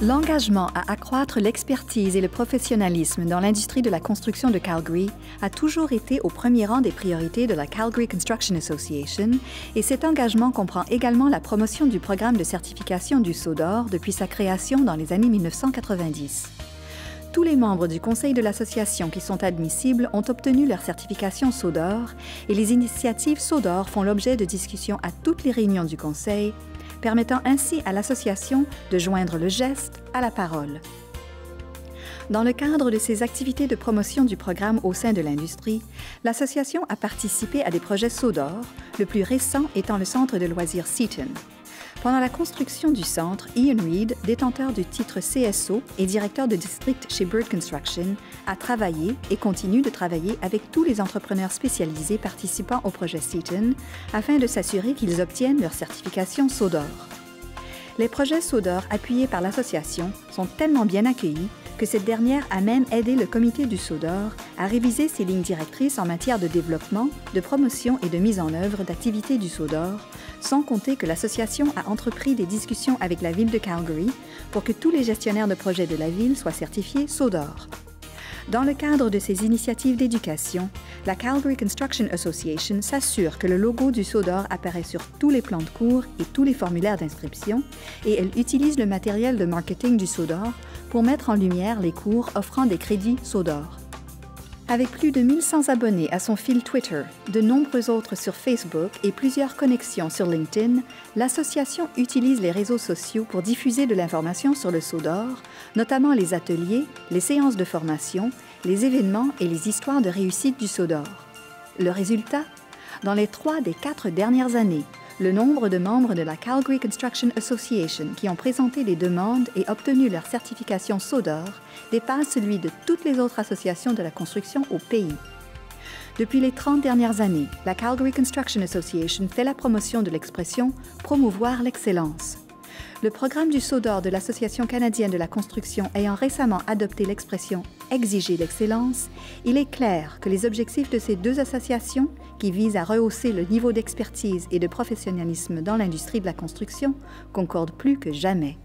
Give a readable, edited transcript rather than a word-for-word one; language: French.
L'engagement à accroître l'expertise et le professionnalisme dans l'industrie de la construction de Calgary a toujours été au premier rang des priorités de la Calgary Construction Association et cet engagement comprend également la promotion du programme de certification du SODOR depuis sa création dans les années 1990. Tous les membres du conseil de l'association qui sont admissibles ont obtenu leur certification SODOR et les initiatives SODOR font l'objet de discussions à toutes les réunions du conseil, permettant ainsi à l'association de joindre le geste à la parole. Dans le cadre de ses activités de promotion du programme au sein de l'industrie, l'association a participé à des projets SODOR, le plus récent étant le centre de loisirs Seaton. Pendant la construction du centre, Ian Reid, détenteur du titre CSO et directeur de district chez Bird Construction, a travaillé et continue de travailler avec tous les entrepreneurs spécialisés participant au projet Seaton afin de s'assurer qu'ils obtiennent leur certification SODOR. Les projets SODOR appuyés par l'association sont tellement bien accueillis que cette dernière a même aidé le comité du SODOR à réviser ses lignes directrices en matière de développement, de promotion et de mise en œuvre d'activités du SODOR, sans compter que l'association a entrepris des discussions avec la Ville de Calgary pour que tous les gestionnaires de projets de la Ville soient certifiés SODOR. Dans le cadre de ces initiatives d'éducation, la Calgary Construction Association s'assure que le logo du SODOR apparaît sur tous les plans de cours et tous les formulaires d'inscription et elle utilise le matériel de marketing du SODOR pour mettre en lumière les cours offrant des crédits SODOR. Avec plus de 1100 abonnés à son fil Twitter, de nombreux autres sur Facebook et plusieurs connexions sur LinkedIn, l'association utilise les réseaux sociaux pour diffuser de l'information sur le SODOR, notamment les ateliers, les séances de formation, les événements et les histoires de réussite du SODOR. Le résultat? Dans les 3 des 4 dernières années, le nombre de membres de la Calgary Construction Association qui ont présenté des demandes et obtenu leur certification SODOR dépasse celui de toutes les autres associations de la construction au pays. Depuis les 30 dernières années, la Calgary Construction Association fait la promotion de l'expression « promouvoir l'excellence ». Le programme du SODOR de l'Association canadienne de la construction ayant récemment adopté l'expression « exiger l'excellence », il est clair que les objectifs de ces deux associations, qui visent à rehausser le niveau d'expertise et de professionnalisme dans l'industrie de la construction, concordent plus que jamais.